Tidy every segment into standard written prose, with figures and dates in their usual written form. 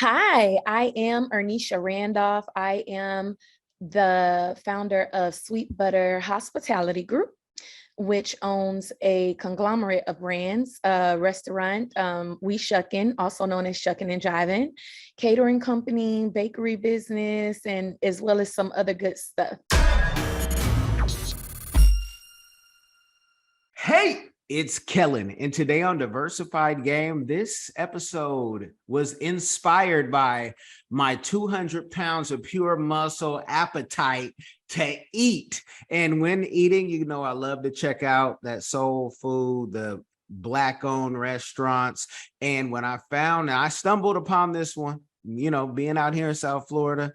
Hi, I am Ernisha Randolph. I am the founder of Sweet Butter Hospitality Group, which owns a conglomerate of brands, restaurant, We Shuckin, also known as Shuckin and Jivin, catering company, bakery business, and as well as some other good stuff. Hey, it's Kellen, and today on Diversified Game, this episode was inspired by my 200 pounds of pure muscle appetite to eat. And when eating, I love to check out that soul food, the Black-owned restaurants. And when I stumbled upon this one, being out here in South Florida,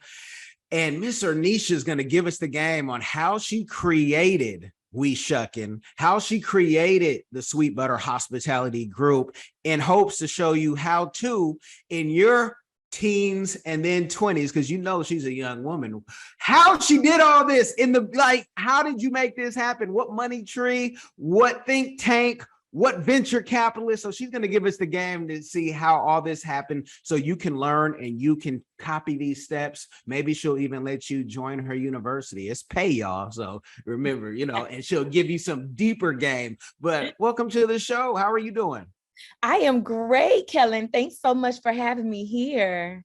and Miss Ernisha is going to give us the game on how she created We Shuckin, how she created the Sweet Butter Hospitality Group in hopes to show you how to, in your teens and then 20s, because she's a young woman, how she did all this how did you make this happen? What money tree, what think tank, what venture capitalist? So she's going to give us the game to see how all this happened so you can learn and you can copy these steps. Maybe she'll even let you join her university. It's pay, y'all. So remember, and she'll give you some deeper game. But welcome to the show. How are you doing? I am great, Kellen. Thanks so much for having me here.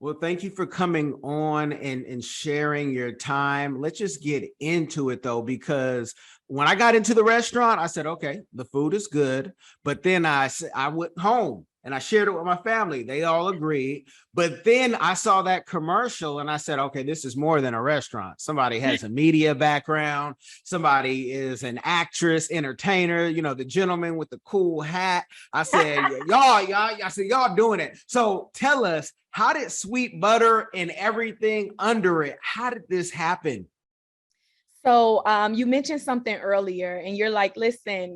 Well, thank you for coming on and sharing your time. Let's just get into it, though, because when I got into the restaurant, I said, okay, the food is good. But then I went home and I shared it with my family. They all agreed. But then I saw that commercial and I said, okay, this is more than a restaurant. Somebody has a media background. Somebody is an actress, entertainer, the gentleman with the cool hat. I said, y'all doing it. So tell us, how did Sweet Butter and everything under it, how did this happen? So you mentioned something earlier and you're like, listen,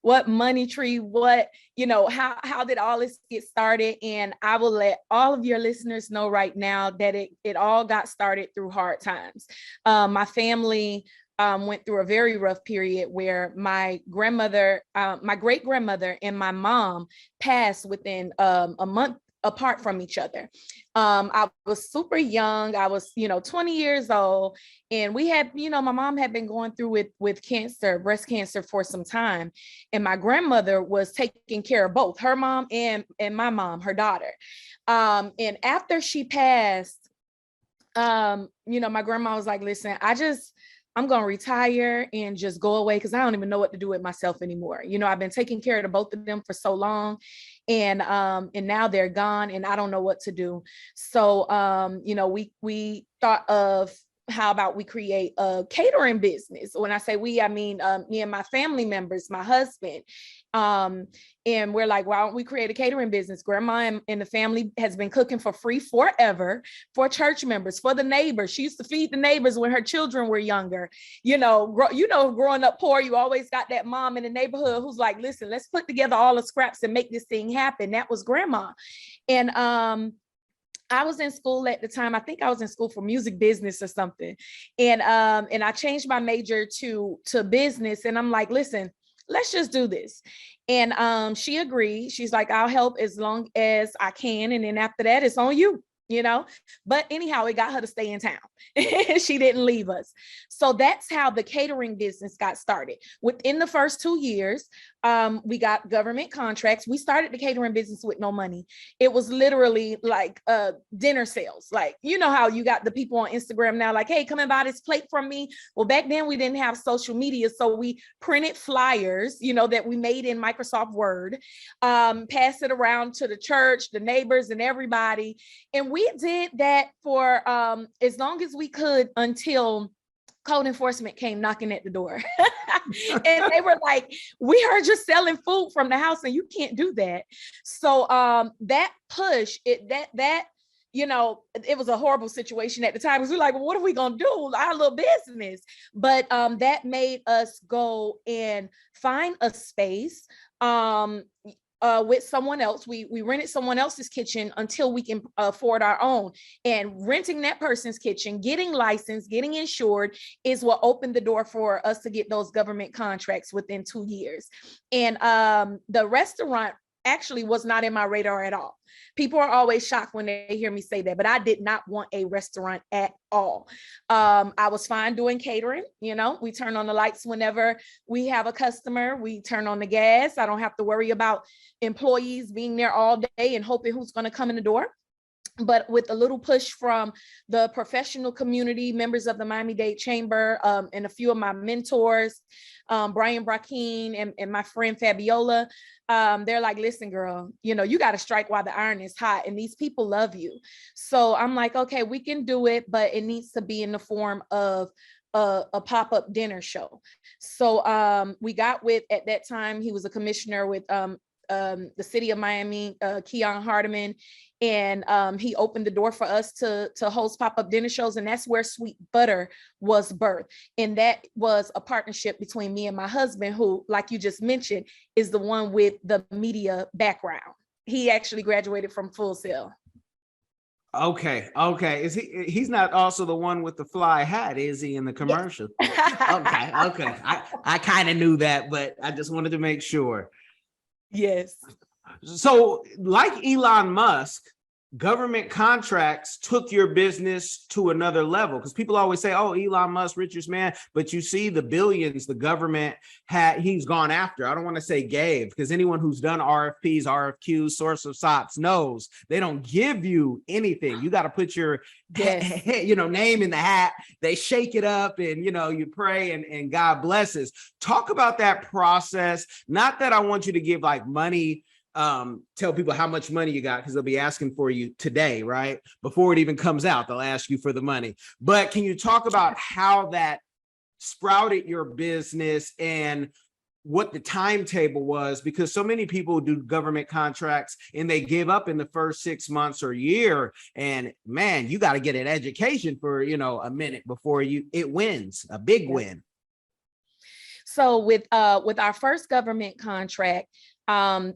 what money tree, how did all this get started? And I will let all of your listeners know right now that it all got started through hard times. My family went through a very rough period where my grandmother, my great grandmother and my mom passed within a month apart from each other. I was super young. I was, 20 years old, and we had, my mom had been going through with cancer, breast cancer for some time. And my grandmother was taking care of both her mom and my mom, her daughter. And after she passed, my grandma was like, listen, I'm going to retire and just go away because I don't even know what to do with myself anymore. I've been taking care of the both of them for so long, and now they're gone and I don't know what to do. So, we thought of, how about we create a catering business? When I say we, I mean me and my family members, my husband. And we're like, why don't we create a catering business? Grandma and the family has been cooking for free forever for church members, for the neighbors. She used to feed the neighbors when her children were younger. Growing up poor, you always got that mom in the neighborhood who's like, listen, let's put together all the scraps and make this thing happen. That was grandma. And I was in school at the time. I think I was in school for music business or something. And I changed my major to business. And I'm like, listen, let's just do this. And she agreed. She's like, I'll help as long as I can. And then after that, it's on you. But anyhow, it got her to stay in town. She didn't leave us. So that's how the catering business got started. Within the first 2 years, we got government contracts. We started the catering business with no money. It was literally like dinner sales. Like, how you got the people on Instagram now, like, hey, come and buy this plate from me. Well, back then we didn't have social media. So we printed flyers, that we made in Microsoft Word, passed it around to the church, the neighbors and everybody. And we did that for as long as we could until code enforcement came knocking at the door. And they were like, we heard you're selling food from the house and you can't do that. So that push, it was a horrible situation at the time because we're like, well, what are we going to do? Our little business. But that made us go and find a space with someone else. We rented someone else's kitchen until we can afford our own. And renting that person's kitchen, getting licensed, getting insured is what opened the door for us to get those government contracts within 2 years. And the restaurant actually was not in my radar at all. People are always shocked when they hear me say that, but I did not want a restaurant at all. I was fine doing catering. You know, we turn on the lights whenever we have a customer, we turn on the gas. I don't have to worry about employees being there all day and hoping who's going to come in the door. But with a little push from the professional community, members of the Miami-Dade Chamber, and a few of my mentors, Brian Brackeen and my friend Fabiola, they're like, listen, girl, you know, you got to strike while the iron is hot, and these people love you. So I'm like, okay, we can do it, but it needs to be in the form of a pop-up dinner show. So we got with, at that time, he was a commissioner with the city of Miami, Keon Hardeman, and he opened the door for us to host pop-up dinner shows, and that's where Sweet Butter was birthed. And that was a partnership between me and my husband, who, like you just mentioned, is the one with the media background. He actually graduated from Full Sail. Okay. Is he's not also the one with the fly hat, is he, in the commercial? Yes. Okay. I kind of knew that, but I just wanted to make sure. Yes. So, like Elon Musk, government contracts took your business to another level, because people always say, oh, Elon Musk, richest man, but you see the billions the government he's gone after. I don't want to say gave, because anyone who's done RFPs, RFQs, source of SOPs knows they don't give you anything. You got to put your name in the hat. They shake it up, and you pray, and God blesses. Talk about that process. Not that I want you to give like money, tell people how much money you got, because they'll be asking for you today, right? Before it even comes out, they'll ask you for the money. But can you talk about how that sprouted your business and what the timetable was? Because so many people do government contracts and they give up in the first 6 months or year, and man, you got to get an education for a minute before it wins a big win. So with our first government contract,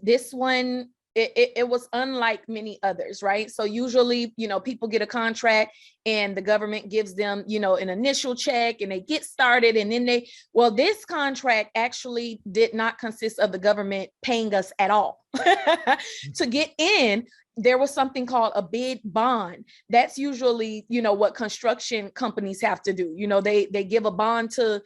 this one, it was unlike many others, right? So usually, people get a contract and the government gives them, an initial check, and they get started, and then this contract actually did not consist of the government paying us at all. To get in, there was something called a bid bond. That's usually, what construction companies have to do. They give a bond to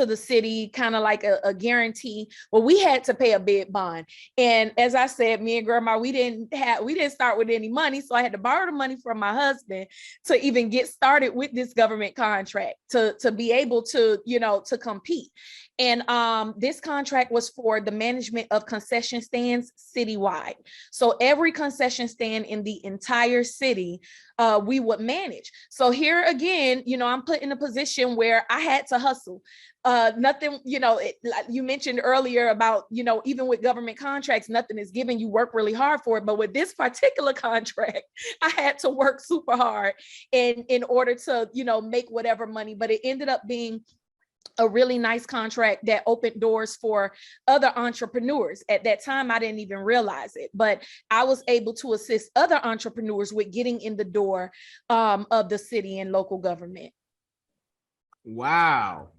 the city, kind of like a guarantee. Well, we had to pay a bid bond. And as I said, me and grandma, we didn't start with any money. So I had to borrow the money from my husband to even get started with this government contract to be able to, to compete. And this contract was for the management of concession stands citywide. So every concession stand in the entire city, we would manage. So here again, I'm put in a position where I had to hustle. Nothing, you mentioned earlier about, even with government contracts, nothing is given. You work really hard for it. But with this particular contract, I had to work super hard in order to, make whatever money. But it ended up being a really nice contract that opened doors for other entrepreneurs. At that time, I didn't even realize it, but I was able to assist other entrepreneurs with getting in the door of the city and local government. Wow.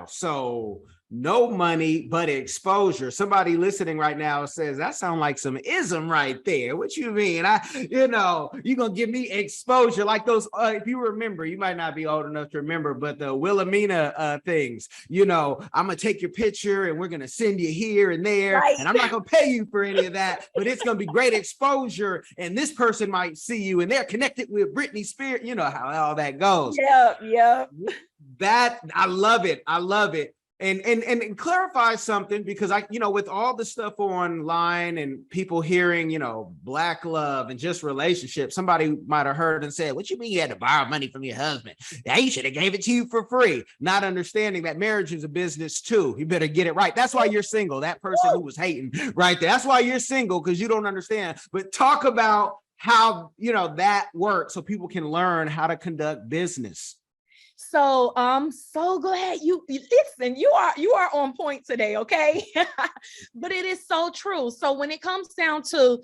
So no money, but exposure. Somebody listening right now says, that sounds like some ism right there. What you mean? You're going to give me exposure like those, if you remember, you might not be old enough to remember, but the Wilhelmina things, I'm going to take your picture and we're going to send you here and there. Right. And I'm not going to pay you for any of that, but it's going to be great exposure. And this person might see you and they're connected with Britney Spears. You know how all that goes. Yeah. That, I love it. And clarify something, because with all the stuff online and people hearing, Black love and just relationships, somebody might have heard and said, what you mean you had to borrow money from your husband? Yeah, he should have gave it to you for free. Not understanding that marriage is a business too. You better get it right. That's why you're single. That person who was hating right there. That's why you're single, because you don't understand. But talk about how, that works so people can learn how to conduct business. So so go ahead. You listen, you are on point today, okay? But it is so true. So when it comes down to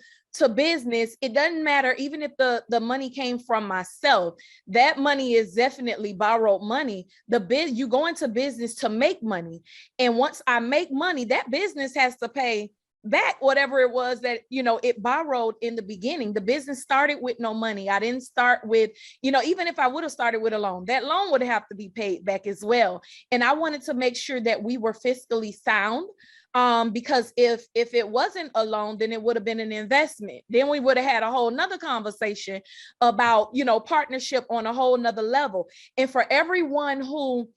business, it doesn't matter, even if the money came from myself, that money is definitely borrowed money. You go into business to make money. And once I make money, that business has to pay back whatever it was that, it borrowed in the beginning. The business started with no money. I didn't start with, even if I would have started with a loan, that loan would have to be paid back as well. And I wanted to make sure that we were fiscally sound. Because if it wasn't a loan, then it would have been an investment. Then we would have had a whole nother conversation about, partnership on a whole nother level. And for everyone who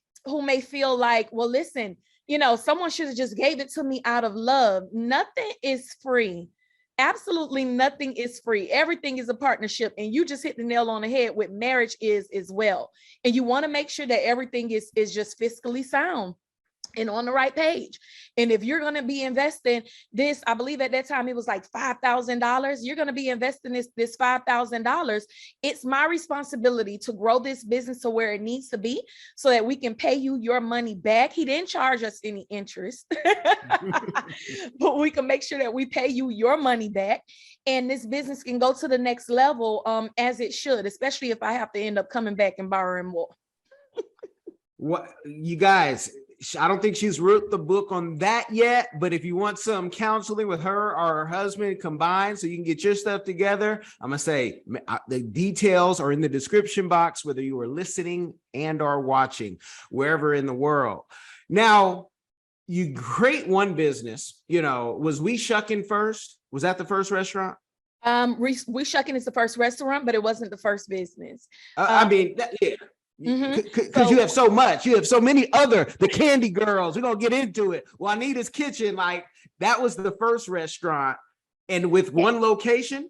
may feel like, well, listen, someone should have just gave it to me out of love. Nothing is free. Absolutely nothing is free. Everything is a partnership. And you just hit the nail on the head with marriage is as well. And you want to make sure that everything is just fiscally sound and on the right page. And if you're going to be investing this, I believe at that time it was like $5,000, you're going to be investing this $5,000. It's my responsibility to grow this business to where it needs to be so that we can pay you your money back. He didn't charge us any interest, but we can make sure that we pay you your money back. And this business can go to the next level as it should, especially if I have to end up coming back and borrowing more. What, you guys, I don't think she's wrote the book on that yet, but if you want some counseling with her or her husband combined so you can get your stuff together, I'm going to say the details are in the description box, whether you are listening and or watching wherever in the world. Now, you create one business, was We Shuckin first? Was that the first restaurant? We Shuckin is the first restaurant, but it wasn't the first business. Yeah. Because you have so much, you have so many other, the Candy Girls, we're gonna get into it. Juanita's Kitchen, like that was the first restaurant, and with one location.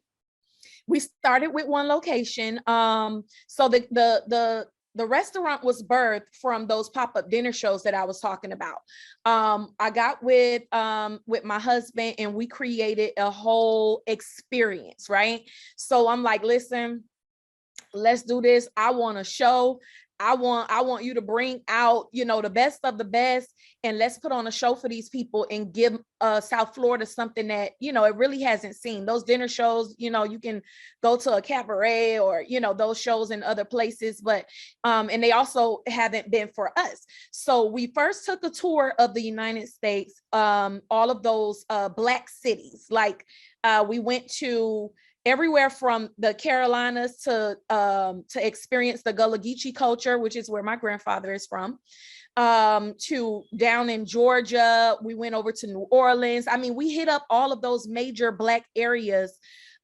We started with one location. So the restaurant was birthed from those pop-up dinner shows that I was talking about. I got with my husband and we created a whole experience, right? So I'm like, listen, let's do this. I want a show. I want you to bring out, the best of the best, and let's put on a show for these people and give South Florida something that, it really hasn't seen. Those dinner shows, you can go to a cabaret or, those shows in other places, but, and they also haven't been for us. So we first took a tour of the United States, all of those Black cities. Like we went to everywhere from the Carolinas to experience the Gullah Geechee culture, which is where my grandfather is from, to down in Georgia. We went over to New Orleans. I mean, we hit up all of those major Black areas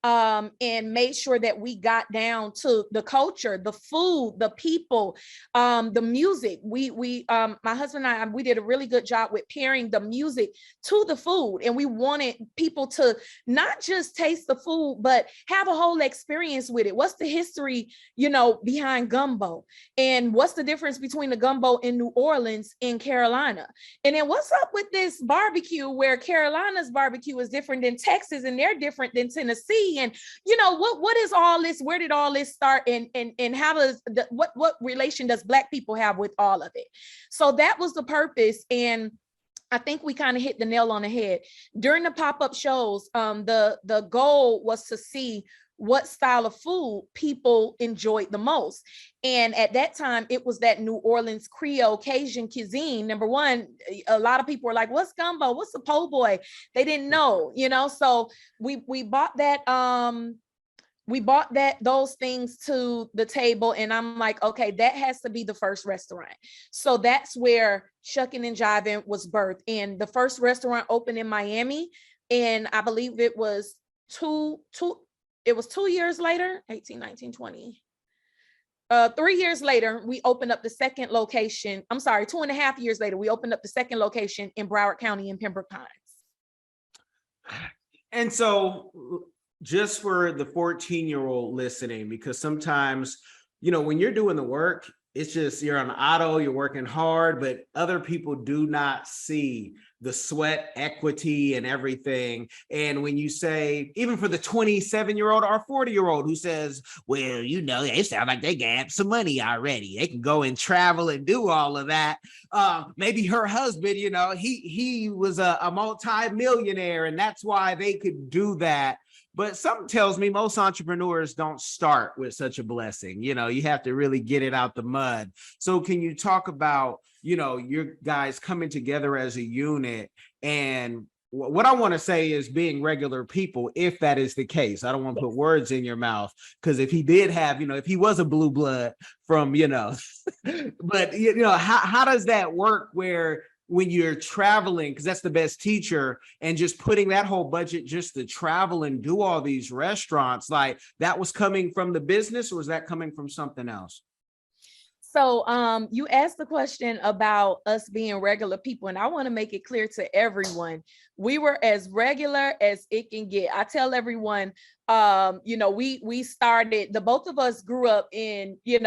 and made sure that we got down to the culture, the food, the people, the music. My husband and I, we did a really good job with pairing the music to the food. And we wanted people to not just taste the food, but have a whole experience with it. What's the history, behind gumbo? And what's the difference between the gumbo in New Orleans and Carolina? And then what's up with this barbecue where Carolina's barbecue is different than Texas and they're different than Tennessee? And what is all this? Where did all this start? And how does what relation does Black people have with all of it? So that was the purpose. And I think we kind of hit the nail on the head. During the pop-up shows, the goal was to see what style of food people enjoyed the most. And at that time, it was that New Orleans Creole Cajun cuisine. Number one, a lot of people were like, what's gumbo? What's a po' boy? They didn't know, so we bought that, those things to the table. And I'm like, okay, that has to be the first restaurant. So that's where Shuckin' and Jivin' was birthed. And the first restaurant opened in Miami. And I believe it was 2 years later, 18, 19, 20. 3 years later, we opened up the second location. I'm sorry, 2.5 years later, we opened up the second location in Broward County in Pembroke Pines. And so just for the 14-year-old listening, because sometimes, when you're doing the work, it's just you're on auto, you're working hard, but other people do not see the sweat equity and everything. And when you say, even for the 27-year-old or 40-year-old who says, well, they sound like they got some money already, they can go and travel and do all of that. Maybe her husband, he was a multi-millionaire and that's why they could do that. But something tells me most entrepreneurs don't start with such a blessing. You have to really get it out the mud. So can you talk about, your guys coming together as a unit and what I want to say is being regular people, if that is the case. I don't want to put words in your mouth, because if he did have, if he was a blue blood from, but how does that work where when you're traveling, because that's the best teacher, and just putting that whole budget just to travel and do all these restaurants, like that was coming from the business, or was that coming from something else? So you asked the question about us being regular people, and I want to make it clear to everyone, we were as regular as it can get. I tell everyone, we started, the both of us grew up in, in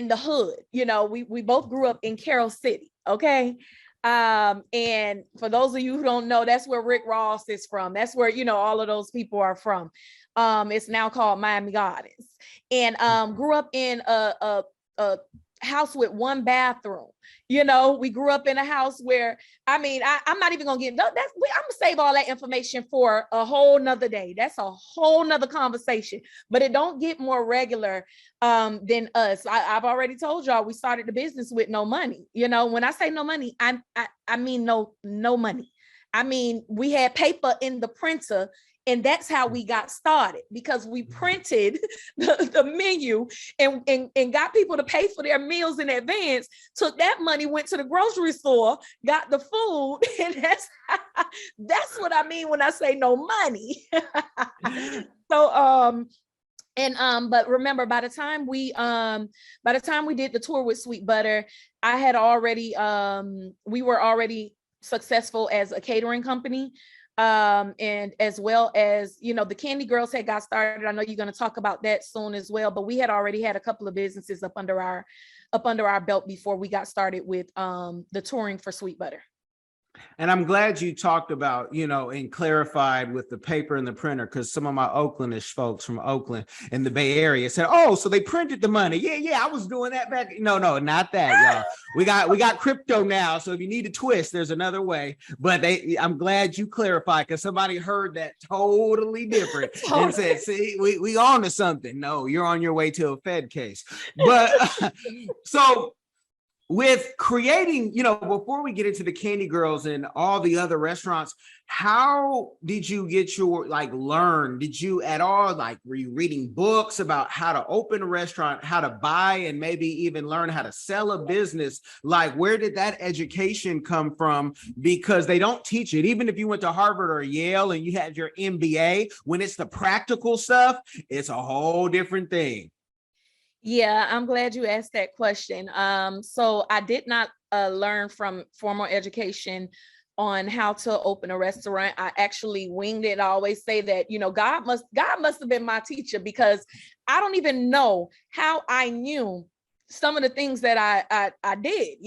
the hood. We both grew up in Carroll City. Okay. And for those of you who don't know, that's where Rick Ross is from. That's where, all of those people are from. It's now called Miami Gardens. And grew up in a house with one bathroom. We grew up in a house where, I'm not even gonna get, I'm gonna save all that information for a whole nother day. That's a whole nother conversation, but it don't get more regular than us. I've already told y'all, we started the business with no money. When I say no money, I mean no money. I mean, we had paper in the printer, and that's how we got started, because we printed the menu and got people to pay for their meals in advance, took that money, went to the grocery store, got the food. And that's what I mean when I say no money. So, but remember, by the time we did the tour with Sweet Butter, I had already, we were already successful as a catering company. And as well as, the Candy Girls had got started. I know you're going to talk about that soon as well, but we had already had a couple of businesses up under our belt before we got started with the touring for Sweet Butter. And I'm glad you talked about, and clarified with the paper and the printer, because some of my Oaklandish folks from Oakland in the Bay Area said, oh, so they printed the money. Yeah, I was doing that back. No, not that, y'all. We got crypto now. So if you need a twist, there's another way. But I'm glad you clarified, because somebody heard that totally different and said, see, we on to something. No, you're on your way to a Fed case. But so with creating, before we get into the Candy Girls and all the other restaurants, how did you get your, learn? Did you at all, were you reading books about how to open a restaurant, how to buy, and maybe even learn how to sell a business? Where did that education come from? Because they don't teach it. Even if you went to Harvard or Yale and you had your MBA, when it's the practical stuff, it's a whole different thing. Yeah, I'm glad you asked that question. So I did not learn from formal education on how to open a restaurant. I actually winged it. I always say that, God must have been my teacher, because I don't even know how I knew some of the things that I did,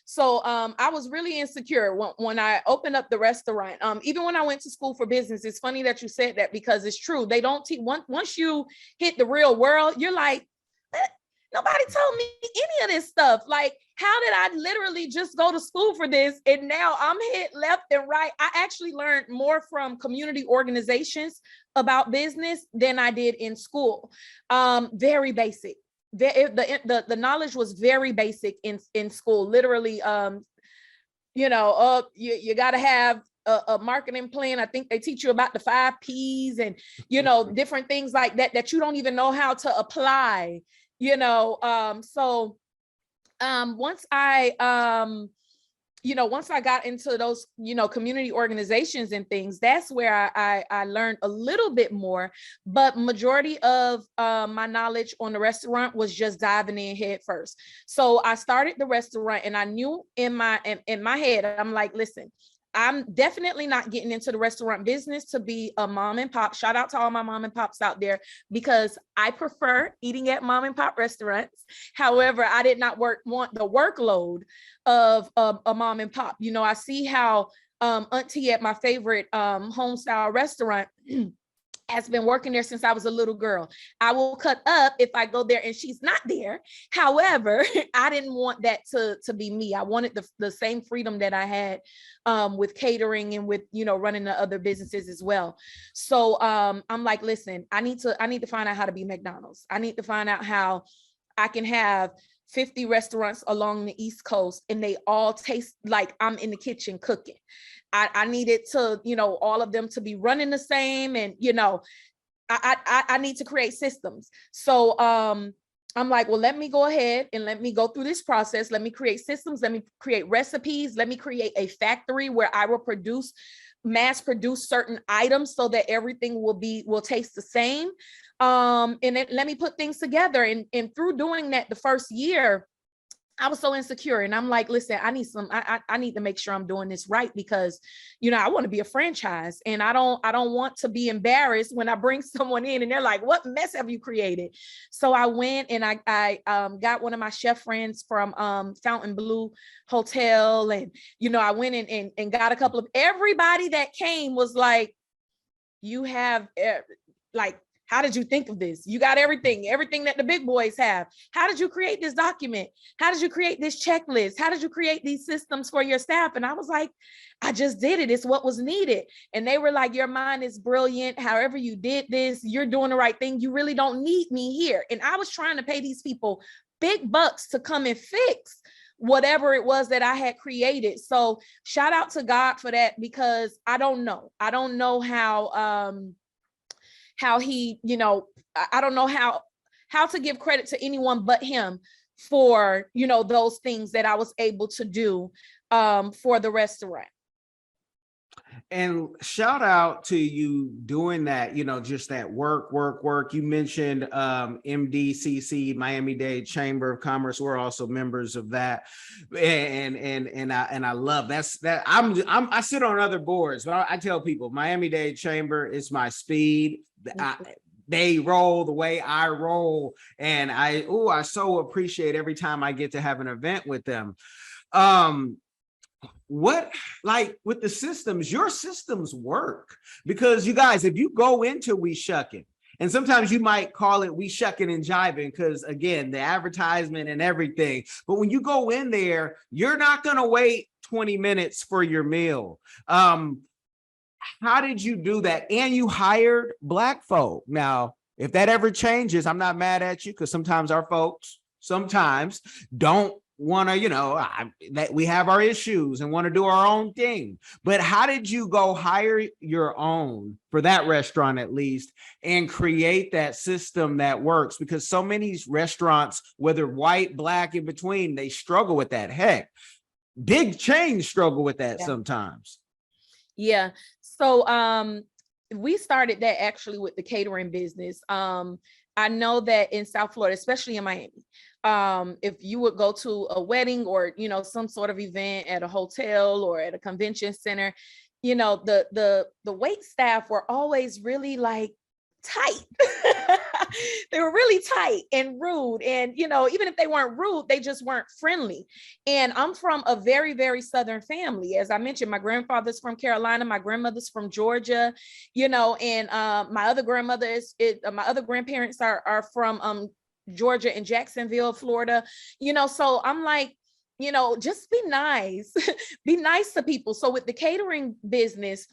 So I was really insecure when I opened up the restaurant. Even when I went to school for business, it's funny that you said that, because it's true. They don't teach, once you hit the real world, you're like, nobody told me any of this stuff. How did I literally just go to school for this? And now I'm hit left and right. I actually learned more from community organizations about business than I did in school. Very basic. The knowledge was very basic in school. Literally, you got to have a marketing plan. I think they teach you about the 5 Ps and, different things like that you don't even know how to apply. So once I got into those, community organizations and things, that's where I learned a little bit more. But majority of my knowledge on the restaurant was just diving in head first. So I started the restaurant, and I knew in my head, I'm like, listen, I'm definitely not getting into the restaurant business to be a mom and pop. Shout out to all my mom and pops out there, because I prefer eating at mom and pop restaurants. However, I did not want the workload of a mom and pop. I see how Auntie at my favorite home style restaurant has been working there since I was a little girl. I will cut up if I go there and she's not there. However, I didn't want that to be me. I wanted the same freedom that I had with catering and with, running the other businesses as well. So I'm like, listen, I need to find out how to be McDonald's. I need to find out how I can have 50 restaurants along the East Coast and they all taste like I'm in the kitchen cooking. I needed to, all of them to be running the same. And, I need to create systems. So I'm like, well, let me go ahead and let me go through this process. Let me create systems. Let me create recipes. Let me create a factory where I will mass produce certain items so that everything will taste the same. And then let me put things together. And through doing that, the first year, I was so insecure, and I'm like, listen, I need to make sure I'm doing this right, because, I want to be a franchise, and I don't want to be embarrassed when I bring someone in and they're like, what mess have you created? So I went and I got one of my chef friends from Fountain Blue Hotel. And, I went and got a couple of, everybody that came was like, you have like, how did you think of this? You got everything that the big boys have. How did you create this document? How did you create this checklist? How did you create these systems for your staff? And I was like, I just did it. It's what was needed. And they were like, your mind is brilliant. However you did this, you're doing the right thing. You really don't need me here. And I was trying to pay these people big bucks to come and fix whatever it was that I had created. So shout out to God for that, because I don't know how he, I don't know how to give credit to anyone but him for, those things that I was able to do for the restaurant. And shout out to you doing that, just that work. You mentioned MDCC, Miami-Dade Chamber of Commerce. We're also members of that. And I love that. I sit on other boards, but I tell people Miami-Dade Chamber is my speed. They roll the way I roll. And I so appreciate every time I get to have an event with them. What, like with the systems, your systems work, because you guys, if you go into We Shuckin', and sometimes you might call it We Shuckin' and Jivin', because again, the advertisement and everything, but when you go in there, you're not going to wait 20 minutes for your meal. How did you do that? And you hired Black folk. Now, if that ever changes, I'm not mad at you, because sometimes our folks don't want to, that we have our issues and want to do our own thing. But how did you go hire your own for that restaurant, at least, and create that system that works? Because so many restaurants, whether white, Black, in between, they struggle with that. Heck, big chains struggle with that sometimes. Yeah. So we started that actually with the catering business. I know that in South Florida, especially in Miami, if you would go to a wedding or, some sort of event at a hotel or at a convention center, the wait staff were always really like tight. They were really tight and rude. And, even if they weren't rude, they just weren't friendly. And I'm from a very, very Southern family. As I mentioned, my grandfather's from Carolina, my grandmother's from Georgia, and my other grandparents are from Georgia and Jacksonville, Florida, so I'm like, just be nice, be nice to people. So with the catering business,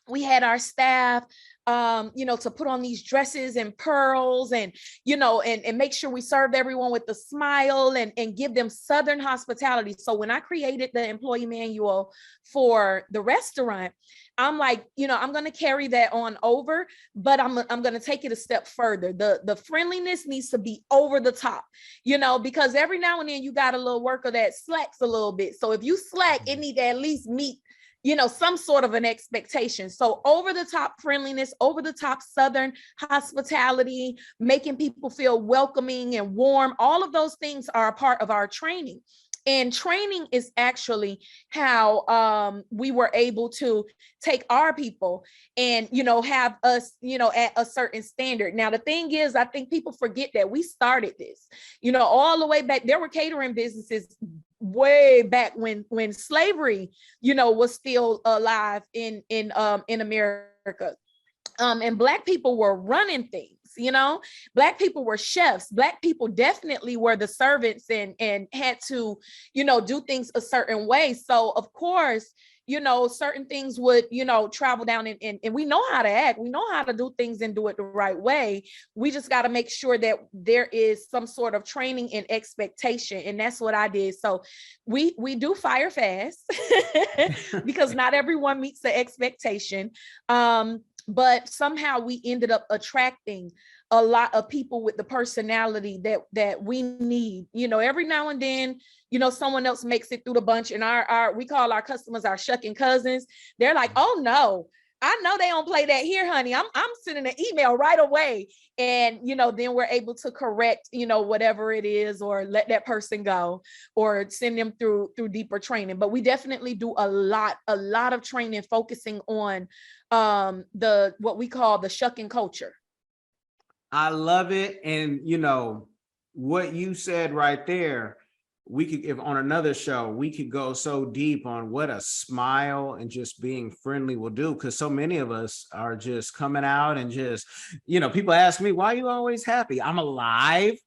we had our staff, to put on these dresses and pearls and, and make sure we served everyone with a smile and give them Southern hospitality. So when I created the employee manual for the restaurant, I'm like, I'm going to carry that on over, but I'm going to take it a step further. The friendliness needs to be over the top, because every now and then you got a little worker that slacks a little bit. So if you slack, it need to at least meet some sort of an expectation. So over the top friendliness, over the top Southern hospitality, making people feel welcoming and warm, all of those things are a part of our training. And training is actually how we were able to take our people and, have us, at a certain standard. Now, the thing is, I think people forget that we started this, all the way back. There were catering businesses way back when slavery, was still alive in America. And Black people were running things, Black people were chefs. Black people definitely were the servants and had to, do things a certain way. So of course, certain things would, travel down, and we know how to act. We know how to do things and do it the right way. We just got to make sure that there is some sort of training and expectation. And that's what I did. So we do fire fast because not everyone meets the expectation. But somehow we ended up attracting a lot of people with the personality that we need. Every now and then, someone else makes it through the bunch, and we call our customers our Shuckin cousins. They're like, oh no, I know they don't play that here, honey. I'm sending an email right away. And, then we're able to correct, whatever it is, or let that person go, or send them through deeper training. But we definitely do a lot of training focusing on what we call the Shuckin culture. I love it. And what you said right there, we could, if on another show, we could go so deep on what a smile and just being friendly will do. Because so many of us are just coming out and just, people ask me, why are you always happy? I'm alive.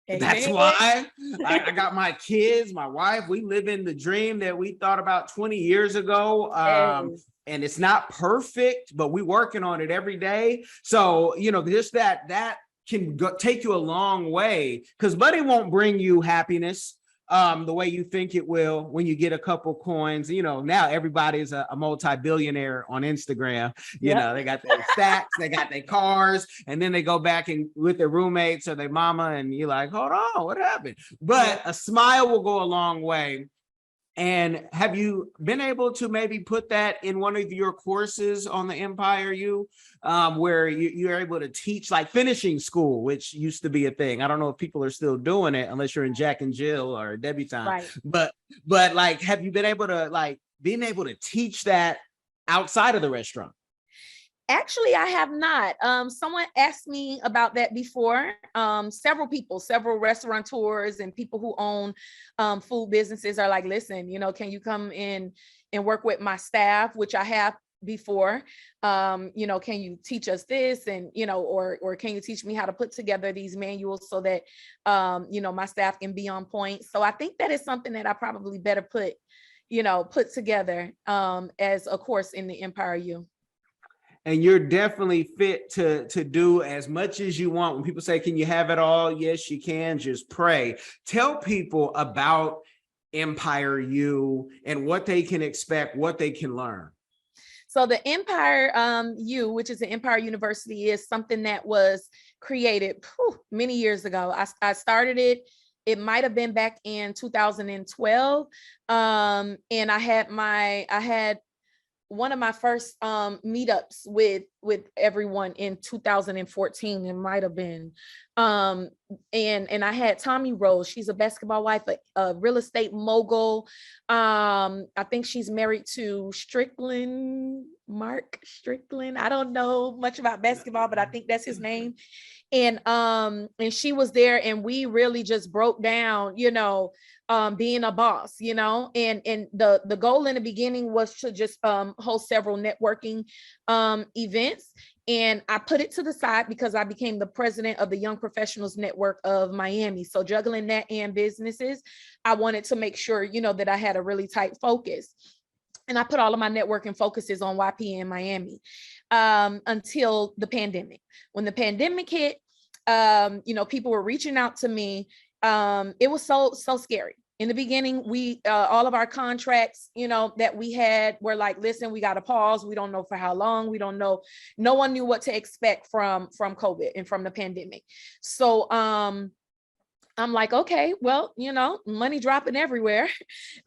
That's why. I got my kids, my wife. We live in the dream that we thought about 20 years ago. And it's not perfect, but we're working on it every day. So, just that can take you a long way, because money won't bring you happiness the way you think it will when you get a couple coins. Now everybody's a multi-billionaire on Instagram. They got their stacks, they got their cars, and then they go back and with their roommates or their mama, and you're like, hold on, what happened? But a smile will go a long way. And have you been able to maybe put that in one of your courses on the Empire U, where you're able to teach like finishing school, which used to be a thing? I don't know if people are still doing it unless you're in Jack and Jill or Debutante. Right. But like, have you been able to teach that outside of the restaurant? Actually, I have not. Someone asked me about that before. Several restaurateurs and people who own food businesses are like, listen, can you come in and work with my staff, which I have before? Can you teach us this? And, or can you teach me how to put together these manuals so that, my staff can be on point? So I think that is something that I probably better put together as a course in the Empire U. And you're definitely fit to do as much as you want. When people say, can you have it all? Yes, you can. Just pray. Tell people about Empire U and what they can expect, what they can learn. So the Empire U, which is the Empire University, is something that was created many years ago. I started it. It might have been back in 2012. And I had one of my first meetups with everyone in 2014. It might have been. And I had Tommy Rose. She's a basketball wife, a real estate mogul. I think she's married to Mark Strickland. I don't know much about basketball, but I think that's his name. And she was there, and we really just broke down, being a boss, and the goal in the beginning was to just host several networking events. And I put it to the side because I became the president of the Young Professionals Network of Miami. So juggling that and businesses, I wanted to make sure, that I had a really tight focus. And I put all of my networking focuses on YP in Miami until the pandemic. When the pandemic hit, people were reaching out to me. It was so scary. In the beginning, we all of our contracts, that we had were like, listen, we got to pause. We don't know for how long. We don't know. No one knew what to expect from COVID and from the pandemic. So I'm like, okay, well, money dropping everywhere.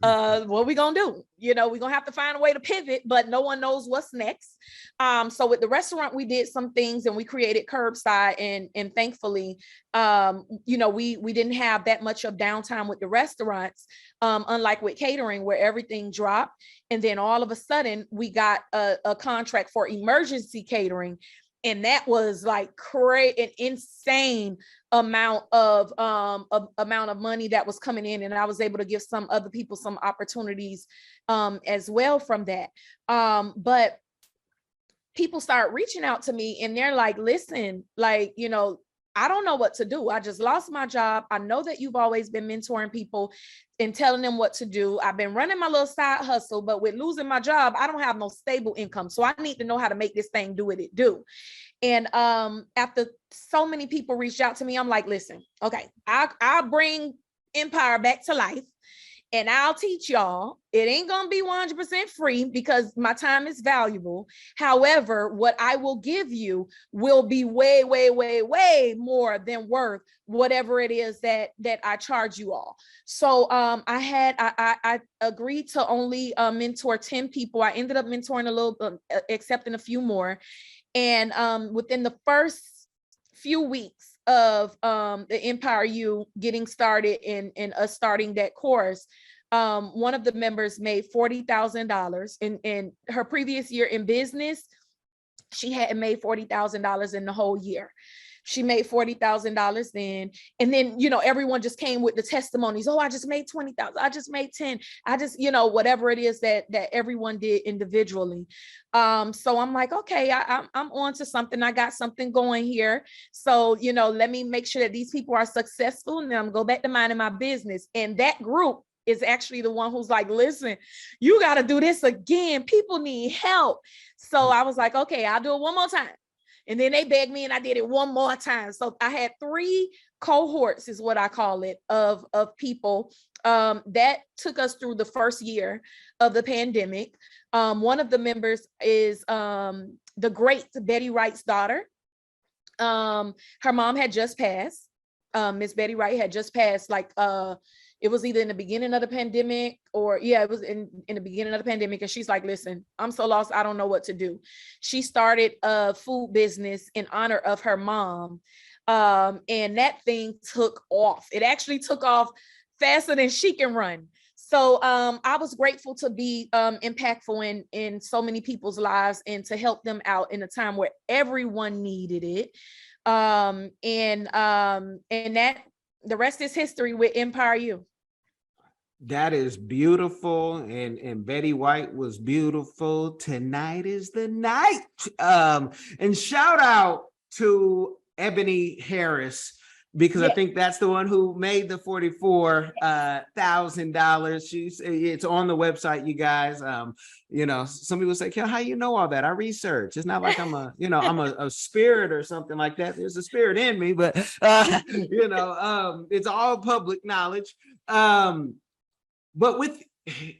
What are we gonna do? We're gonna have to find a way to pivot, but no one knows what's next. So with the restaurant, we did some things and we created curbside, and thankfully, we didn't have that much of downtime with the restaurants, unlike with catering where everything dropped. And then all of a sudden we got a contract for emergency catering. And that was like an insane amount of money that was coming in. And I was able to give some other people some opportunities as well from that. But people start reaching out to me and they're like, listen, like, I don't know what to do. I just lost my job. I know that you've always been mentoring people and telling them what to do. I've been running my little side hustle, but with losing my job, I don't have no stable income. So I need to know how to make this thing do what it do. And after so many people reached out to me, I'm like, listen, okay, I'll bring Empire back to life. And I'll teach y'all. It ain't going to be 100% free because my time is valuable. However, what I will give you will be way, way, way, way more than worth whatever it is that I charge you all. So I agreed to only mentor 10 people. I ended up mentoring a little, accepting a few more. And within the first few weeks of the Empire U getting started and us starting that course, one of the members made $40,000 in her previous year in business. She hadn't made $40,000 in the whole year. She made $40,000 then. And then, you know, everyone just came with the testimonies. Oh, I just made 20,000. I just made 10. I just, you know, whatever it is that everyone did individually. So I'm like, okay, I'm on to something. I got something going here. So, you know, let me make sure that these people are successful and then I'm go back to minding my business. And that group is actually the one who's like, listen, you got to do this again. People need help. So I was like, okay, I'll do it one more time. And then they begged me and I did it one more time. So I had 3 cohorts is what I call it of people that took us through the first year of the pandemic. One of the members is the great Betty Wright's daughter. Her mom had just passed. Miss Betty Wright had just passed, like it was either in the beginning of the pandemic or it was in the beginning of the pandemic. And she's like, listen, I'm so lost. I don't know what to do. She started a food business in honor of her mom. And that thing took off. It actually took off faster than she can run. So I was grateful to be impactful in so many people's lives and to help them out in a time where everyone needed it. And that the rest is history with Empire U. That is beautiful. And Betty White was beautiful. Tonight is the night. And shout out to Ebony Harris, because I think that's the one who made the $44,000. It's on the website, you guys. You know, some people say, how you know all that? I research. It's not like I'm a spirit or something like that. There's a spirit in me, but it's all public knowledge. But with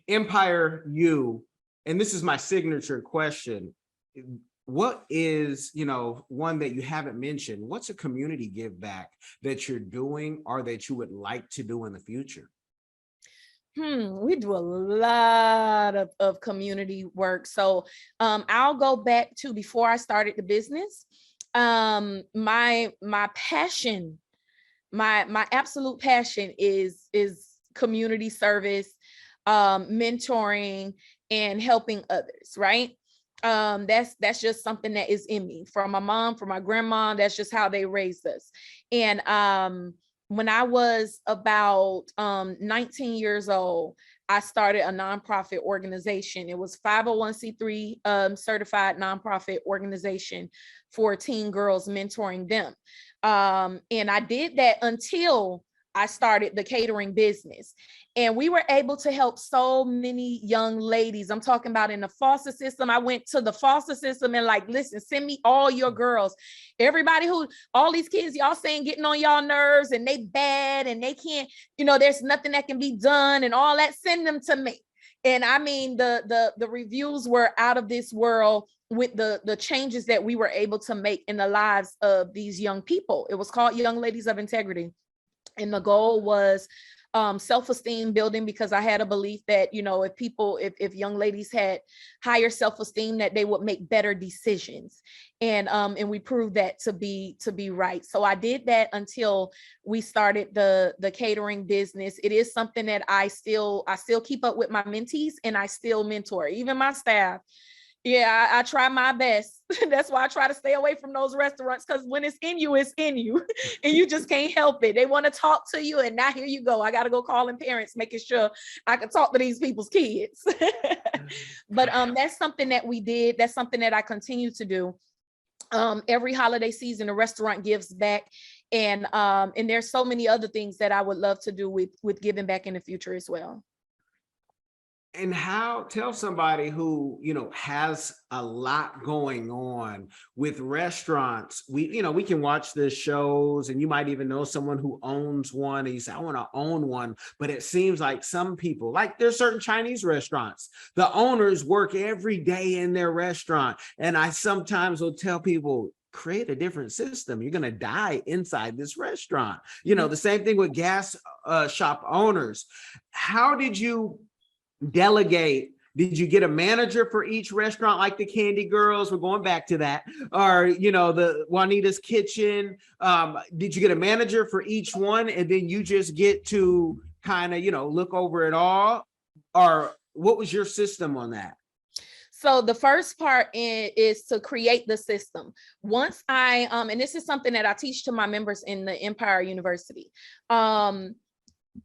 Empire U, and this is my signature question, what is, one that you haven't mentioned? What's a community give back that you're doing or that you would like to do in the future? We do a lot of community work. So I'll go back to before I started the business. My passion, my absolute passion is community service, mentoring, and helping others, right? That's just something that is in me from my mom, from my grandma. That's just how they raised us. And when I was about 19 years old, I started a nonprofit organization. It was 501c3 certified nonprofit organization for teen girls, mentoring them. And I did that until I started the catering business. And we were able to help so many young ladies. I'm talking about in the foster system. I went to the foster system and like, listen, send me all your girls. Everybody all these kids y'all saying getting on y'all nerves and they bad and they can't, there's nothing that can be done and all that, send them to me. And I mean, the reviews were out of this world with the changes that we were able to make in the lives of these young people. It was called Young Ladies of Integrity. And the goal was self-esteem building, because I had a belief that, if young ladies had higher self-esteem, that they would make better decisions. And we proved that to be right. So I did that until we started the catering business. It is something that I still keep up with my mentees and I still mentor, even my staff. Yeah, I try my best. That's why I try to stay away from those restaurants, because when it's in you, and you just can't help it. They want to talk to you, and now here you go. I got to go calling parents, making sure I can talk to these people's kids. But that's something that we did. That's something that I continue to do. Every holiday season, the restaurant gives back, And there's so many other things that I would love to do with giving back in the future as well. And how, tell somebody who, has a lot going on with restaurants. We can watch the shows, and you might even know someone who owns one, and you say, I want to own one. But it seems like some people, like there's certain Chinese restaurants, the owners work every day in their restaurant. And I sometimes will tell people, create a different system. You're going to die inside this restaurant. The same thing with gas shop owners. How did you delegate? Did you get a manager for each restaurant, like the Candy Girls? We're going back to that. Or, the Juanita's Kitchen. Did you get a manager for each one, and then you just get to kind of, look over it all? Or what was your system on that? So the first part is to create the system. Once and this is something that I teach to my members in the Empire University.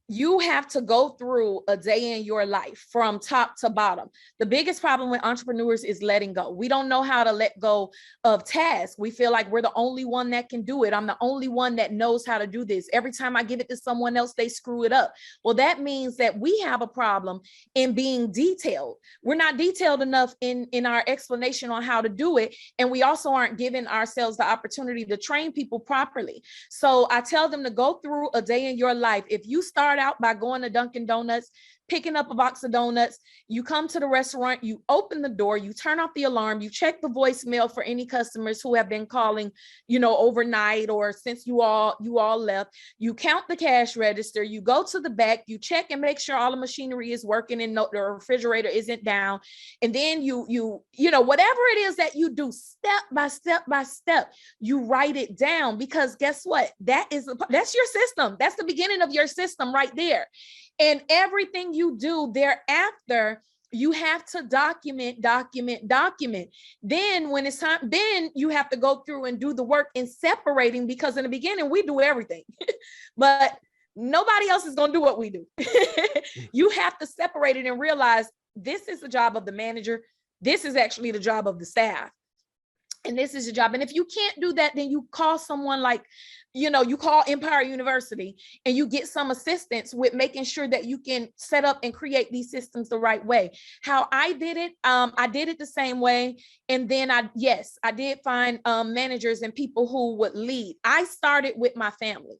You have to go through a day in your life from top to bottom. The biggest problem with entrepreneurs is letting go. We don't know how to let go of tasks. We feel like we're the only one that can do it. I'm the only one that knows how to do this. Every time I give it to someone else, they screw it up. Well, that means that we have a problem in being detailed. We're not detailed enough in our explanation on how to do it. And we also aren't giving ourselves the opportunity to train people properly. So I tell them to go through a day in your life. If you start out by going to Dunkin' Donuts, picking up a box of donuts, you come to the restaurant, you open the door, you turn off the alarm, you check the voicemail for any customers who have been calling, overnight or since you all left, you count the cash register, you go to the back, you check and make sure all the machinery is working and the refrigerator isn't down. And then you whatever it is that you do step by step by step, you write it down, because guess what? That's your system. That's the beginning of your system right there. And everything you do thereafter, you have to document. Then when it's time, then you have to go through and do the work in separating, because in the beginning we do everything, but nobody else is going to do what we do. You have to separate it and realize this is the job of the manager. This is actually the job of the staff. And this is your job. And if you can't do that, then you call someone like, you call Empire University and you get some assistance with making sure that you can set up and create these systems the right way. How I did it the same way. And then I did find managers and people who would lead. I started with my family,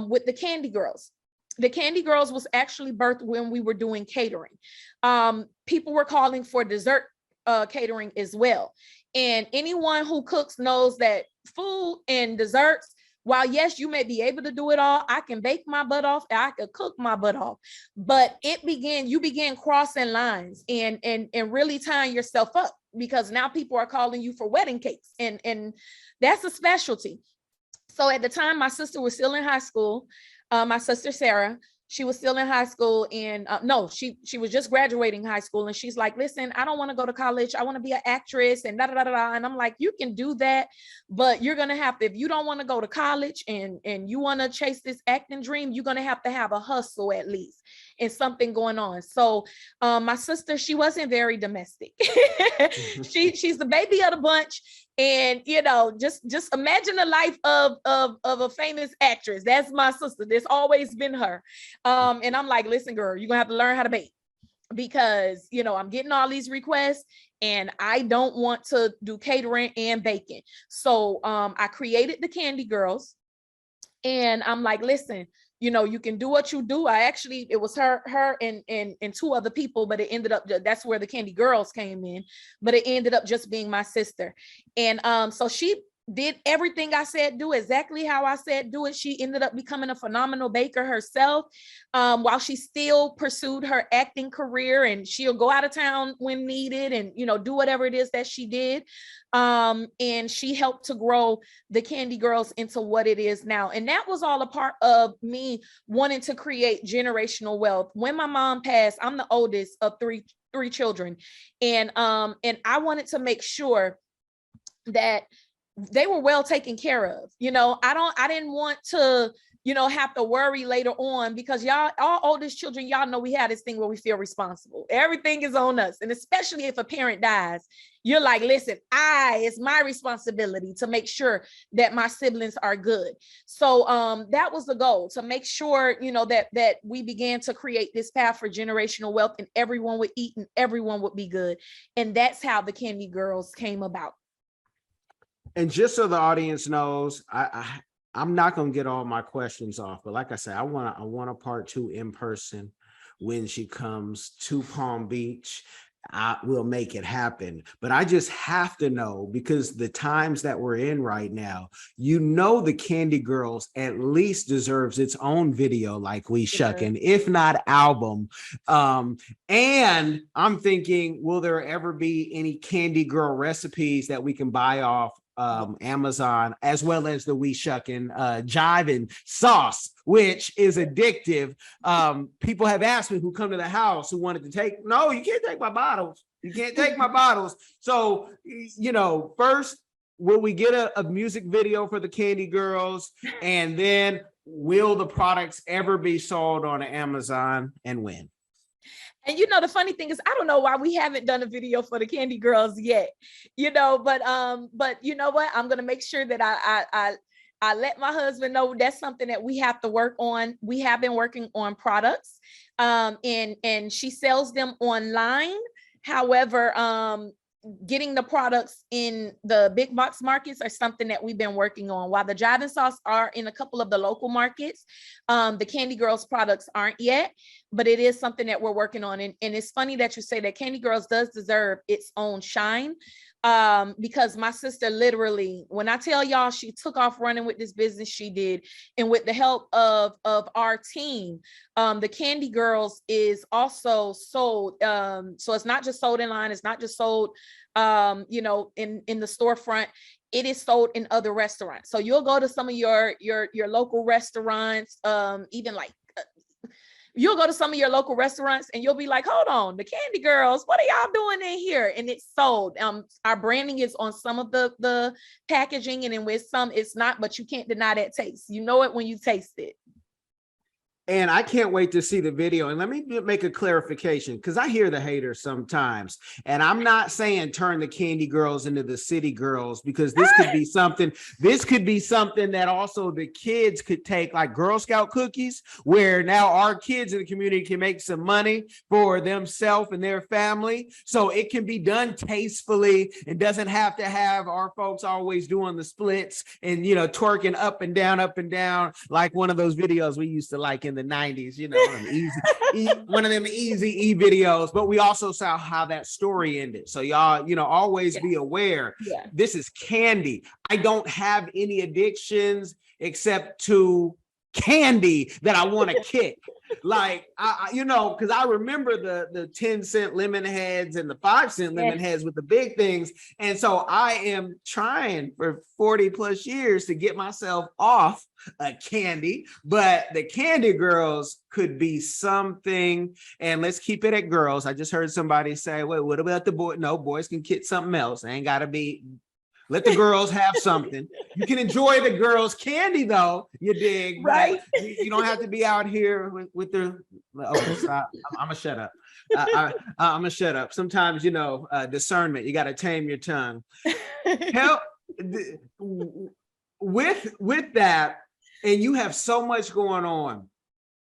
with the Candy Girls. The Candy Girls was actually birthed when we were doing catering. People were calling for dessert catering as well. And anyone who cooks knows that food and desserts, while yes, you may be able to do it all, I can bake my butt off, I could cook my butt off, but you began crossing lines and really tying yourself up, because now people are calling you for wedding cakes, and that's a specialty. So at the time, my sister was still in high school. My sister Sarah, she was still in high school, and no, she was just graduating high school, and she's like, listen, I don't want to go to college. I want to be an actress and da da da da. And I'm like, you can do that, but you're gonna have to, if you don't want to go to college and you want to chase this acting dream, you're gonna have to have a hustle at least and something going on. So my sister, she wasn't very domestic. She's the baby of the bunch. And, just imagine the life of a famous actress. That's my sister. That's always been her. And I'm like, listen, girl, you're gonna have to learn how to bake, because, I'm getting all these requests and I don't want to do catering and baking. So I created the Candy Girls, and I'm like, listen, you can do what you do. It was her and two other people, but it ended up, that's where the Candy Girls came in, but it ended up just being my sister. And so she did everything I said do, exactly how I said do it. She ended up becoming a phenomenal baker herself, while she still pursued her acting career, and she'll go out of town when needed and, do whatever it is that she did. And she helped to grow the Candy Girls into what it is now. And that was all a part of me wanting to create generational wealth. When my mom passed, I'm the oldest of three children. And I wanted to make sure that they were well taken care of. I didn't want to, have to worry later on, because y'all, all oldest children, y'all know we have this thing where we feel responsible. Everything is on us. And especially if a parent dies, you're like, listen, it's my responsibility to make sure that my siblings are good. So that was the goal, to make sure, that we began to create this path for generational wealth, and everyone would eat and everyone would be good. And that's how the Candy Girls came about. And just so the audience knows, I'm not going to get all my questions off, but like I said, I want a part 2 in person when she comes to Palm Beach. I will make it happen. But I just have to know, because the times that we're in right now, the Candy Girls at least deserves its own video like We Shuckin', if not album. And I'm thinking, will there ever be any Candy Girl recipes that we can buy off Amazon, as well as the We Shuckin' jiving sauce, which is addictive. People have asked me who come to the house who wanted to take, no, you can't take my bottles. You can't take my bottles. So, first, will we get a music video for the Candy Girls? And then will the products ever be sold on Amazon, and when? And the funny thing is, I don't know why we haven't done a video for the Candy Girls yet, but you know what? I'm gonna make sure that I let my husband know that's something that we have to work on. We have been working on products, and she sells them online. However, getting the products in the big box markets are something that we've been working on. While the jiving sauce are in a couple of the local markets, the Candy Girls products aren't yet, but it is something that we're working on. And it's funny that you say that Candy Girls does deserve its own shine, because my sister literally, when I tell y'all, she took off running with this business, she did. And with the help of our team, the Candy Girls is also sold. So it's not just sold in line. It's not just sold, in the storefront. It is sold in other restaurants. So you'll go to some of your local restaurants, even like, you'll go to some of your local restaurants and you'll be like, hold on, the Candy Girls, what are y'all doing in here? And it's sold. Our branding is on some of the packaging, and then with some it's not, but you can't deny that taste. You know it when you taste it. And I can't wait to see the video. And let me make a clarification, because I hear the haters sometimes. And I'm not saying turn the Candy Girls into the City Girls, because this could be something. This could be something that also the kids could take, like Girl Scout cookies, where now our kids in the community can make some money for themselves and their family. So it can be done tastefully. It doesn't have to have our folks always doing the splits and, twerking up and down, like one of those videos we used to like in the 90s, one of them easy videos. But we also saw how that story ended. So y'all, always be aware. Yeah. This is candy. I don't have any addictions except to candy that I want to kick. Like, because I remember the 10-cent lemon heads and the 5-cent lemon heads with the big things. And so I am trying for 40 plus years to get myself off candy, but the Candy Girls could be something. And let's keep it at girls. I just heard somebody say, wait, what about the boy? No, boys can get something else. They ain't got to be. Let the girls have something. You can enjoy the girls' candy, though. You dig, right? You don't have to be out here with their. Oh, stop! I'm gonna shut up. I'm gonna shut up. Sometimes, discernment. You got to tame your tongue. Help with that, and you have so much going on.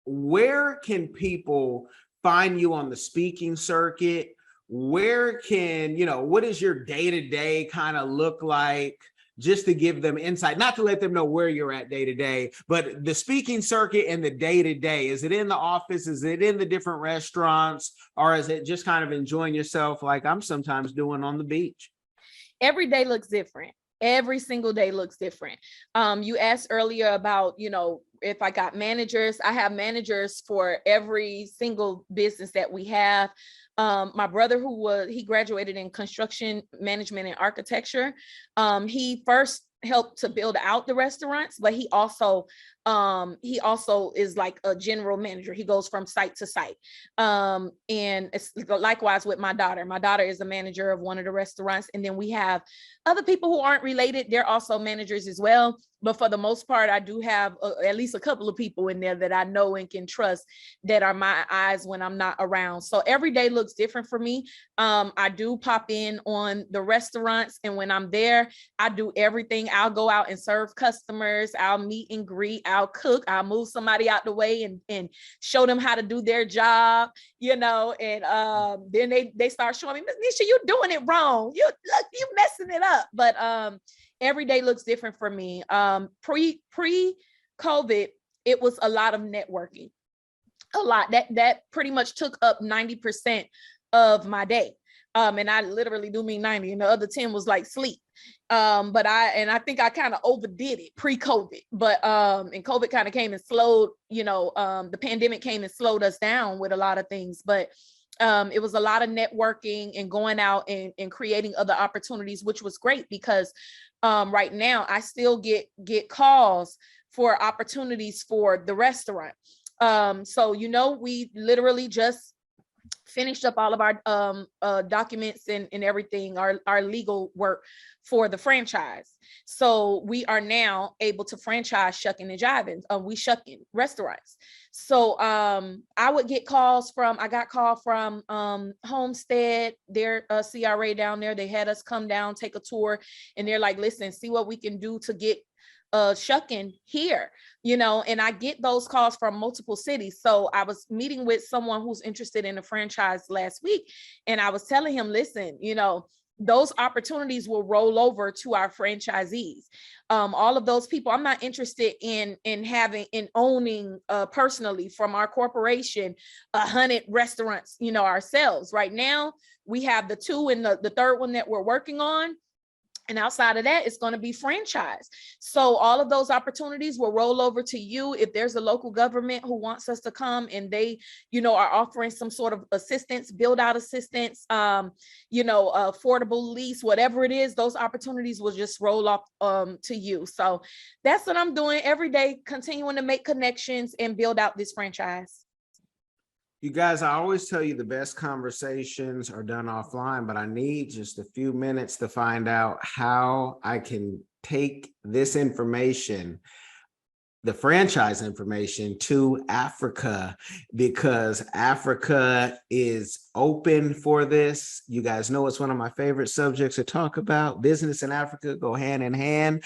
Where can people find you on the speaking circuit? Where can, what does your day-to-day kind of look like, just to give them insight, not to let them know where you're at day-to-day, but the speaking circuit and the day-to-day? Is it in the office? Is it in the different restaurants? Or is it just kind of enjoying yourself like I'm sometimes doing on the beach? Every day looks different. Every single day looks different. You asked earlier about, if I got managers. I have managers for every single business that we have. My brother, he graduated in construction management and architecture. He first helped to build out the restaurants, but he also He also is like a general manager. He goes from site to site. And it's likewise with my daughter. My daughter is a manager of one of the restaurants. And then we have other people who aren't related. They're also managers as well. But for the most part, I do have at least a couple of people in there that I know and can trust that are my eyes when I'm not around. So every day looks different for me. I do pop in on the restaurants, and when I'm there, I do everything. I'll go out and serve customers. I'll meet and greet. I'll cook. I'll move somebody out the way and show them how to do their job, and then they start showing me, Miss Nisha, you're doing it wrong. You messing it up. But every day looks different for me. Pre-COVID, it was a lot of networking. A lot that pretty much took up 90% of my day. And I literally do mean 90, and the other 10 was like sleep. But I think I kind of overdid it pre-COVID, but and COVID kind of came and slowed, the pandemic came and slowed us down with a lot of things. But it was a lot of networking and going out and creating other opportunities, which was great because right now I still get calls for opportunities for the restaurant. So, we literally just finished up all of our documents and everything, our legal work for the franchise. So we are now able to franchise Shuckin and Jivin. We Shuckin restaurants. So I would get calls I got called from Homestead, their CRA down there. They had us come down, take a tour, and they're like, listen, see what we can do to get Shuckin here, and I get those calls from multiple cities. So I was meeting with someone who's interested in a franchise last week, and I was telling him, listen, those opportunities will roll over to our franchisees. All of those people, I'm not interested in owning personally from our corporation 100 restaurants, ourselves. Right now, we have the 2 and the third one that we're working on. And outside of that, it's going to be franchise. So all of those opportunities will roll over to you. If there's a local government who wants us to come and they, are offering some sort of assistance, build out assistance, affordable lease, whatever it is, those opportunities will just roll off to you. So that's what I'm doing every day, continuing to make connections and build out this franchise. You guys, I always tell you the best conversations are done offline, but I need just a few minutes to find out how I can take this information, the franchise information, to Africa, because Africa is open for this. You guys know it's one of my favorite subjects to talk about. Business and Africa go hand in hand.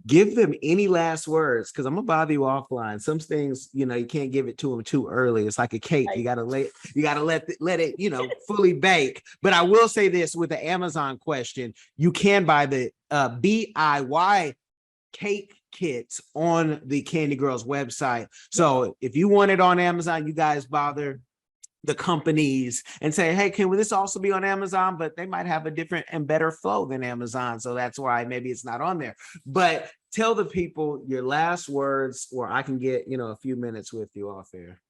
Give them any last words, because I'm gonna bother you offline. Some things, you can't give it to them too early. It's like a cake. You gotta let it, fully bake. But I will say this with the Amazon question: you can buy the BIY cake kits on the Candy Girls website. So if you want it on Amazon, you guys bother the companies and say, hey, can this also be on Amazon? But they might have a different and better flow than Amazon. So that's why maybe it's not on there. But tell the people your last words, or I can get, a few minutes with you off air.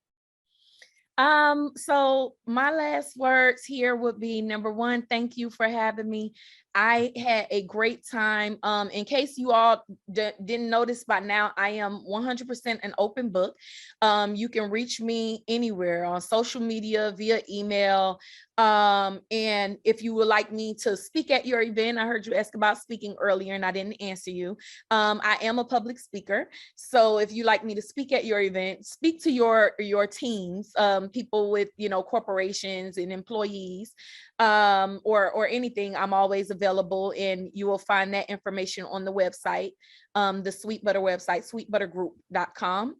So my last words here would be, number one, thank you for having me. I had a great time. In case you all didn't notice by now, I am 100% an open book. You can reach me anywhere on social media, via email. And if you would like me to speak at your event, I heard you ask about speaking earlier and I didn't answer you. I am a public speaker. So if you like me to speak at your event, speak to your teams, people with, corporations and employees, or anything, I'm always available, and you will find that information on the website, the Sweet Butter website, sweetbuttergroup.com.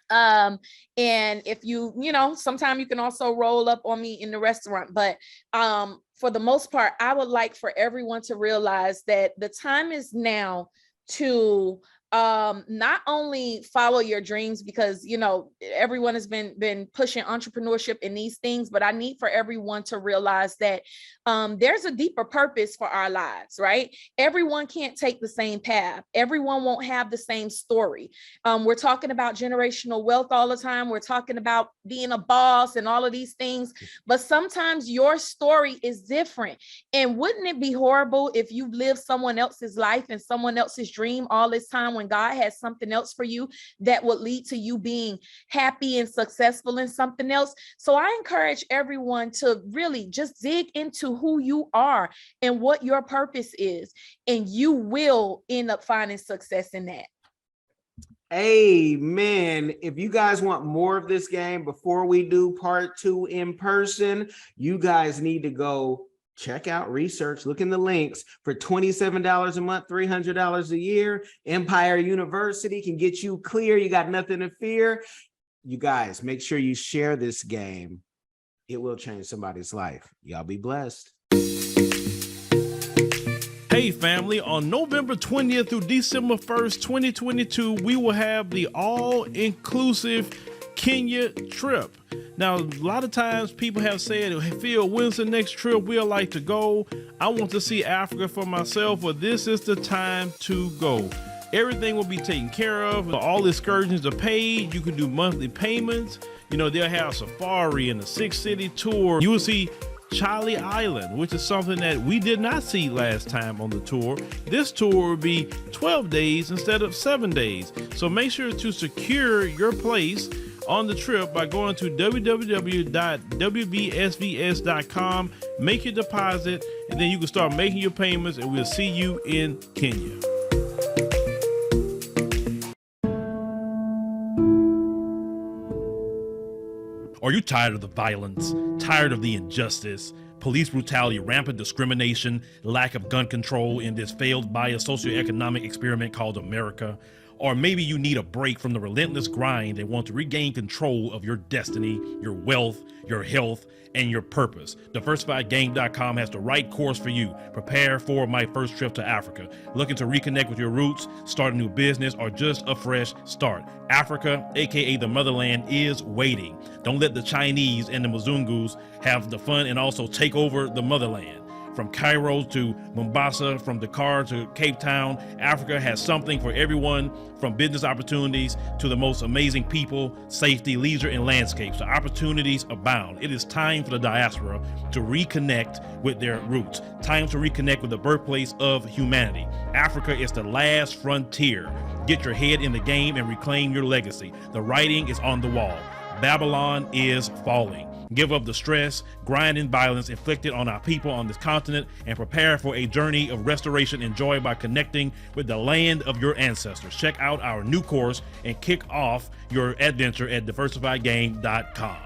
And if you, sometime you can also roll up on me in the restaurant, but for the most part, I would like for everyone to realize that the time is now to not only follow your dreams, because everyone has been pushing entrepreneurship in these things, but I need for everyone to realize that there's a deeper purpose for our lives, right? Everyone can't take the same path. Everyone won't have the same story. We're talking about generational wealth all the time. We're talking about being a boss and all of these things, but sometimes your story is different. And wouldn't it be horrible if you lived someone else's life and someone else's dream all this time when and God has something else for you that would lead to you being happy and successful in something else. So I encourage everyone to really just dig into who you are and what your purpose is, and you will end up finding success in that. Amen. If you guys want more of this game before we do part 2 in person, you guys need to go check out research, look in the links. For $27 a month, $300 a year, Empire University can get you clear. You got nothing to fear. You guys, make sure you share this game. It will change somebody's life. Y'all be blessed. Hey family, on November 20th through December 1st, 2022, we will have the all-inclusive Kenya trip. Now, a lot of times people have said, hey, Phil, when's the next trip we'd like to go? I want to see Africa for myself, but this is the time to go. Everything will be taken care of. All excursions are paid. You can do monthly payments. You know, they'll have safari and a 6-city tour. You will see Charlie Island, which is something that we did not see last time on the tour. This tour will be 12 days instead of 7 days. So make sure to secure your place on the trip by going to www.wbsvs.com, make your deposit, and then you can start making your payments, and we'll see you in Kenya. Are you tired of the violence, tired of the injustice, police brutality, rampant discrimination, lack of gun control in this failed bias socioeconomic experiment called America? Or maybe you need a break from the relentless grind and want to regain control of your destiny, your wealth, your health, and your purpose. DiversifiedGame.com has the right course for you. Prepare for my first trip to Africa. Looking to reconnect with your roots, start a new business, or just a fresh start. Africa, aka the motherland, is waiting. Don't let the Chinese and the Mzungus have the fun and also take over the motherland. From Cairo to Mombasa, from Dakar to Cape Town, Africa has something for everyone, from business opportunities to the most amazing people, safety, leisure, and landscapes. So opportunities abound. It is time for the diaspora to reconnect with their roots. Time to reconnect with the birthplace of humanity. Africa is the last frontier. Get your head in the game and reclaim your legacy. The writing is on the wall. Babylon is falling. Give up the stress, grind, and violence inflicted on our people on this continent, and prepare for a journey of restoration and joy by connecting with the land of your ancestors. Check out our new course and kick off your adventure at diversifiedgame.com.